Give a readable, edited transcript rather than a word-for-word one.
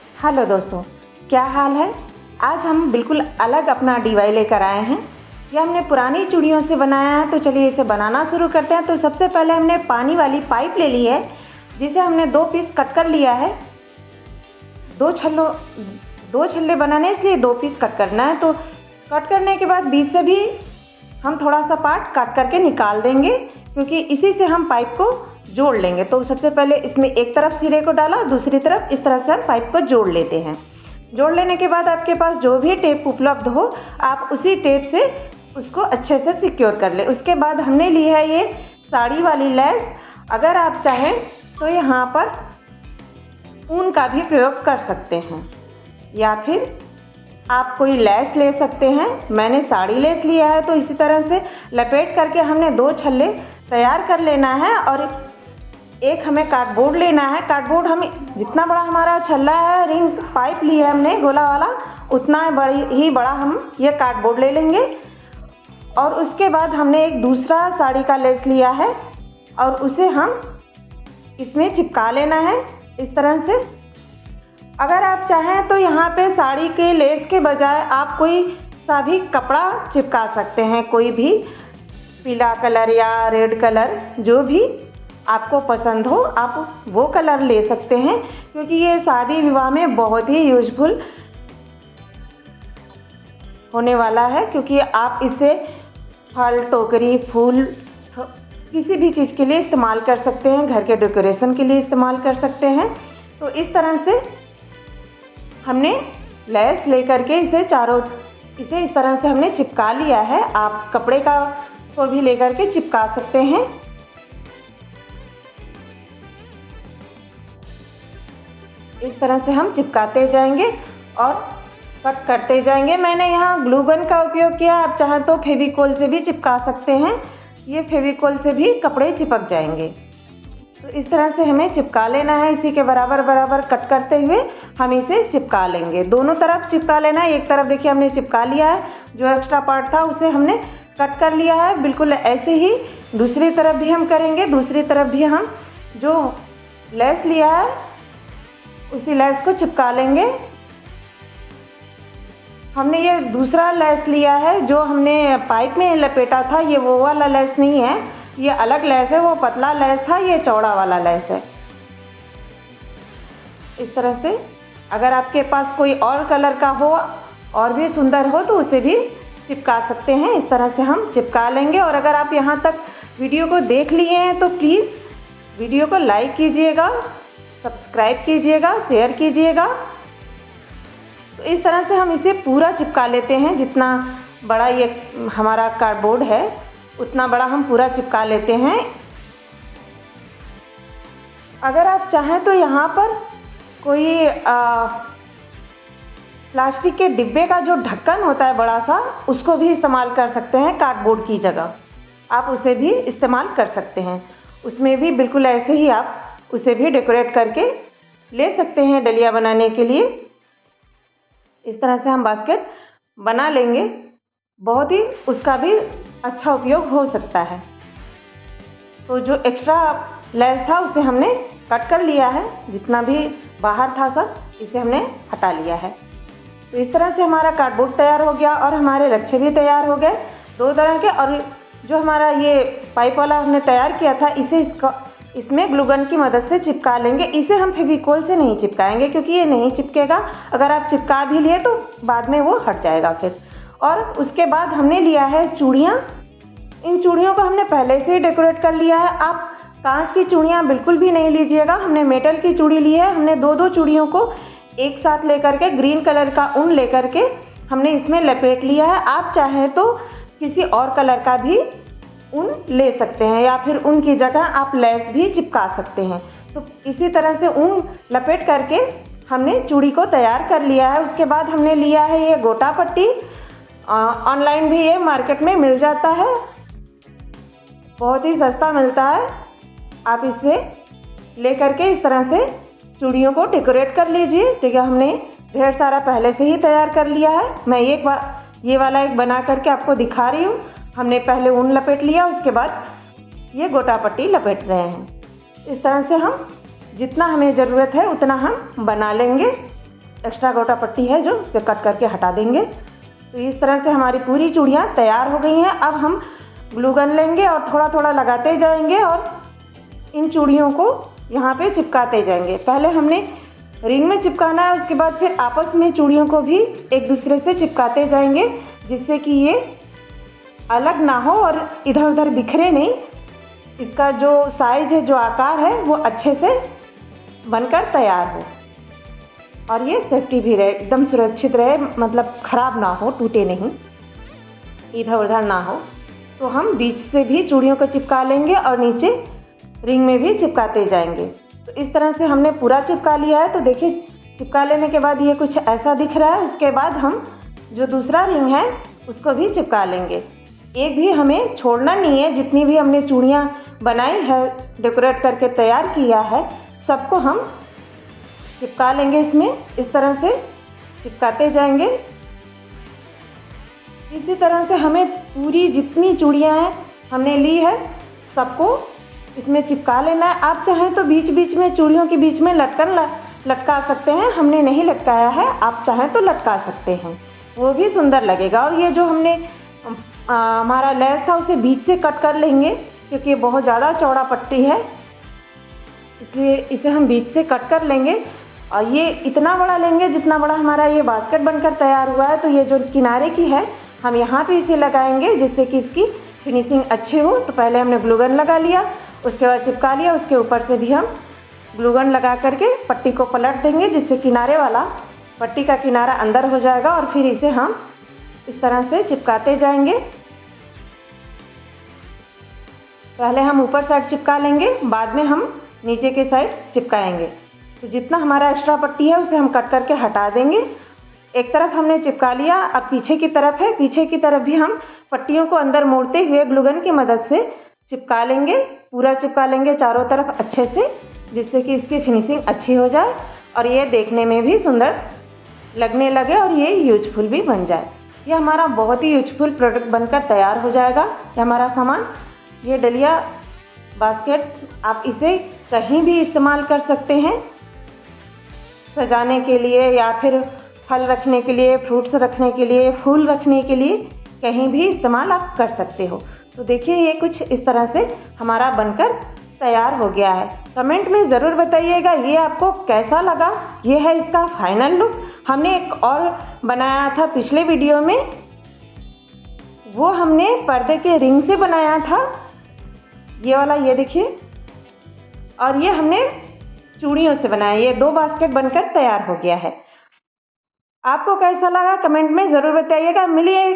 Hello दोस्तों, क्या हाल है। आज हम बिल्कुल अलग अपना DIY लेकर आए हैं। ये हमने पुरानी चूड़ियों से बनाया है, तो चलिए इसे बनाना शुरू करते हैं। तो सबसे पहले हमने पानी वाली पाइप ले ली है, जिसे हमने 2 पीस कट कर लिया है। दो छल्ले बनाने, इसलिए 2 पीस कट करना है। तो कट करने के बाद बीच से भी हम थोड़ा सा पार्ट काट करके निकाल देंगे, क्योंकि इसी से हम पाइप को जोड़ लेंगे। तो सबसे पहले इसमें एक तरफ सिरे को डाला, दूसरी तरफ इस तरह से हम पाइप को जोड़ लेते हैं। जोड़ लेने के बाद आपके पास जो भी टेप उपलब्ध हो, आप उसी टेप से उसको अच्छे से सिक्योर कर ले। उसके बाद हमने ली है ये साड़ी वाली लैस। अगर आप चाहें तो यहाँ पर ऊन का भी प्रयोग कर सकते हैं, या फिर आप कोई लैस ले सकते हैं। मैंने साड़ी लेस लिया है, तो इसी तरह से लपेट करके हमने 2 छल्ले तैयार कर लेना है। और एक हमें कार्डबोर्ड लेना है। कार्डबोर्ड हमें जितना बड़ा हमारा छल्ला है, रिंग पाइप लिया है हमने गोला वाला, उतना ही बड़ा हम ये कार्डबोर्ड ले लेंगे। और उसके बाद हमने एक दूसरा साड़ी का लेस लिया है, और उसे हम इसमें चिपका लेना है इस तरह से। अगर आप चाहें तो यहाँ पे साड़ी के लेस के बजाय आप कोई सा भी कपड़ा चिपका सकते हैं, कोई भी पीला कलर या रेड कलर, जो भी आपको पसंद हो आप वो कलर ले सकते हैं, क्योंकि ये शादी विवाह में बहुत ही यूजफुल होने वाला है। क्योंकि आप इसे फल, टोकरी, फूल, किसी भी चीज़ के लिए इस्तेमाल कर सकते हैं, घर के डेकोरेशन के लिए इस्तेमाल कर सकते हैं। तो इस तरह से हमने लैस लेकर के इसे इस तरह से हमने चिपका लिया है। आप कपड़े को भी लेकर के चिपका सकते हैं। इस तरह से हम चिपकाते जाएंगे और कट करते जाएंगे। मैंने यहाँ ग्लू गन का उपयोग किया, आप चाहें तो फेविकोल से भी चिपका सकते हैं। ये फेविकोल से भी कपड़े चिपक जाएंगे। तो इस तरह से हमें चिपका लेना है। इसी के बराबर बराबर कट करते हुए हम इसे चिपका लेंगे। दोनों तरफ चिपका लेना है। एक तरफ देखिए हमने चिपका लिया है, जो एक्स्ट्रा पार्ट था उसे हमने कट कर लिया है। बिल्कुल ऐसे ही दूसरी तरफ भी हम करेंगे। दूसरी तरफ भी हम जो लेस लिया है उसी लेस को चिपका लेंगे। हमने ये दूसरा लेस लिया है, जो हमने पाइप में लपेटा था, ये वो वाला लेस नहीं है, ये अलग लेस है। वो पतला लेस था, ये चौड़ा वाला लेस है। इस तरह से अगर आपके पास कोई और कलर का हो और भी सुंदर हो, तो उसे भी चिपका सकते हैं। इस तरह से हम चिपका लेंगे। और अगर आप यहाँ तक वीडियो को देख लिए हैं, तो प्लीज़ वीडियो को लाइक कीजिएगा, सब्सक्राइब कीजिएगा, शेयर कीजिएगा। तो इस तरह से हम इसे पूरा चिपका लेते हैं। जितना बड़ा ये हमारा कार्डबोर्ड है, उतना बड़ा हम पूरा चिपका लेते हैं। अगर आप चाहें तो यहाँ पर कोई प्लास्टिक के डिब्बे का जो ढक्कन होता है बड़ा सा, उसको भी इस्तेमाल कर सकते हैं। कार्डबोर्ड की जगह आप उसे भी इस्तेमाल कर सकते हैं। उसमें भी बिल्कुल ऐसे ही आप उसे भी डेकोरेट करके ले सकते हैं डलिया बनाने के लिए। इस तरह से हम बास्केट बना लेंगे। बहुत ही उसका भी अच्छा उपयोग हो सकता है। तो जो एक्स्ट्रा लेस था उसे हमने कट कर लिया है। जितना भी बाहर था सब इसे हमने हटा लिया है। तो इस तरह से हमारा कार्डबोर्ड तैयार हो गया, और हमारे रक्षे भी तैयार हो गए 2 तरह के। और जो हमारा ये पाइप वाला हमने तैयार किया था, इसमें ग्लू गन की मदद से चिपका लेंगे। इसे हम फेविकोल से नहीं चिपकाएंगे, क्योंकि ये नहीं चिपकेगा। अगर आप चिपका भी लिए तो बाद में वो हट जाएगा फिर। और उसके बाद हमने लिया है चूड़ियाँ। इन चूड़ियों को हमने पहले से ही डेकोरेट कर लिया है। आप कांच की चूड़ियाँ बिल्कुल भी नहीं लीजिएगा। हमने मेटल की चूड़ी ली है। हमने 2-2 चूड़ियों को एक साथ लेकर के ग्रीन कलर का ऊन लेकर के हमने इसमें लपेट लिया है। आप चाहें तो किसी और कलर का भी ऊन ले सकते हैं, या फिर ऊन की जगह आप लेस भी चिपका सकते हैं। तो इसी तरह से ऊन लपेट करके हमने चूड़ी को तैयार कर लिया है। उसके बाद हमने लिया है ये गोटा पट्टी। ऑनलाइन भी ये मार्केट में मिल जाता है, बहुत ही सस्ता मिलता है। आप इसे ले करके इस तरह से चूड़ियों को डेकोरेट कर लीजिए। देखिए हमने ढेर सारा पहले से ही तैयार कर लिया है। मैं ये वाला एक बना करके आपको दिखा रही हूँ। हमने पहले ऊन लपेट लिया, उसके बाद ये गोटा पट्टी लपेट रहे हैं। इस तरह से हम जितना हमें ज़रूरत है उतना हम बना लेंगे। एक्स्ट्रा गोटा पट्टी है जो उसे कट करके हटा देंगे। तो इस तरह से हमारी पूरी चूड़ियाँ तैयार हो गई हैं। अब हम ग्लू गन लेंगे और थोड़ा थोड़ा लगाते जाएंगे और इन चूड़ियों को यहाँ पे चिपकाते जाएंगे। पहले हमने रिंग में चिपकाना है, उसके बाद फिर आपस में चूड़ियों को भी एक दूसरे से चिपकाते जाएंगे, जिससे कि ये अलग ना हो और इधर उधर बिखरे नहीं। इसका जो साइज है, जो आकार है, वो अच्छे से बनकर तैयार हो और ये सेफ्टी भी रहे, एकदम सुरक्षित रहे, मतलब ख़राब ना हो, टूटे नहीं, इधर उधर ना हो। तो हम बीच से भी चूड़ियों को चिपका लेंगे और नीचे रिंग में भी चिपकाते जाएंगे। तो इस तरह से हमने पूरा चिपका लिया है। तो देखिए, चिपका लेने के बाद ये कुछ ऐसा दिख रहा है। उसके बाद हम जो दूसरा रिंग है उसको भी चिपका लेंगे। एक भी हमें छोड़ना नहीं है। जितनी भी हमने चूड़ियाँ बनाई है, डेकोरेट करके तैयार किया है, सबको हम चिपका लेंगे। इसमें इस तरह से चिपकाते जाएंगे। इसी तरह से हमें पूरी जितनी चूड़ियाँ हमने ली है सबको इसमें चिपका लेना है। आप चाहें तो बीच बीच में चूड़ियों के बीच में लटका सकते हैं। हमने नहीं लटकाया है, आप चाहें तो लटका सकते हैं, वो भी सुंदर लगेगा। और ये जो हमने हमारा लेस था उसे बीच से कट कर लेंगे, क्योंकि ये बहुत ज़्यादा चौड़ा पट्टी है, इसलिए इसे हम बीच से कट कर लेंगे। और ये इतना बड़ा लेंगे जितना बड़ा हमारा ये बास्केट बनकर तैयार हुआ है। तो ये जो किनारे की है, हम यहाँ पे इसे लगाएंगे जिससे कि इसकी फिनिशिंग अच्छी हो। तो पहले हमने ग्लू गन लगा लिया, उसके बाद चिपका लिया, उसके ऊपर से भी हम ग्लू गन लगा करके पट्टी को पलट देंगे, जिससे किनारे वाला पट्टी का किनारा अंदर हो जाएगा। और फिर इसे हम इस तरह से चिपकाते जाएंगे। पहले हम ऊपर साइड चिपका लेंगे, बाद में हम नीचे के साइड चिपकाएंगे। तो जितना हमारा एक्स्ट्रा पट्टी है उसे हम कट करके हटा देंगे। एक तरफ हमने चिपका लिया, अब पीछे की तरफ है, पीछे की तरफ भी हम पट्टियों को अंदर मोड़ते हुए ग्लू गन की मदद से चिपका लेंगे। पूरा चिपका लेंगे चारों तरफ अच्छे से, जिससे कि इसकी फिनिशिंग अच्छी हो जाए और ये देखने में भी सुंदर लगने लगे और ये यूजफुल भी बन जाए। ये हमारा बहुत ही यूजफुल प्रोडक्ट बनकर तैयार हो जाएगा। ये हमारा सामान, ये डलिया बास्केट, आप इसे कहीं भी इस्तेमाल कर सकते हैं, सजाने के लिए या फिर फल रखने के लिए, फ्रूट्स रखने के लिए, फूल रखने के लिए, कहीं भी इस्तेमाल आप कर सकते हो। तो देखिए, ये कुछ इस तरह से हमारा बनकर तैयार हो गया है। कमेंट में ज़रूर बताइएगा ये आपको कैसा लगा। ये है इसका फाइनल लुक। हमने एक और बनाया था पिछले वीडियो में, वो हमने पर्दे के रिंग से बनाया था, ये वाला, ये देखिए। और ये हमने चूड़ियों से बनाया। ये 2 बास्केट बनकर तैयार हो गया है। आपको कैसा लगा कमेंट में ज़रूर बताइएगा। मिलिए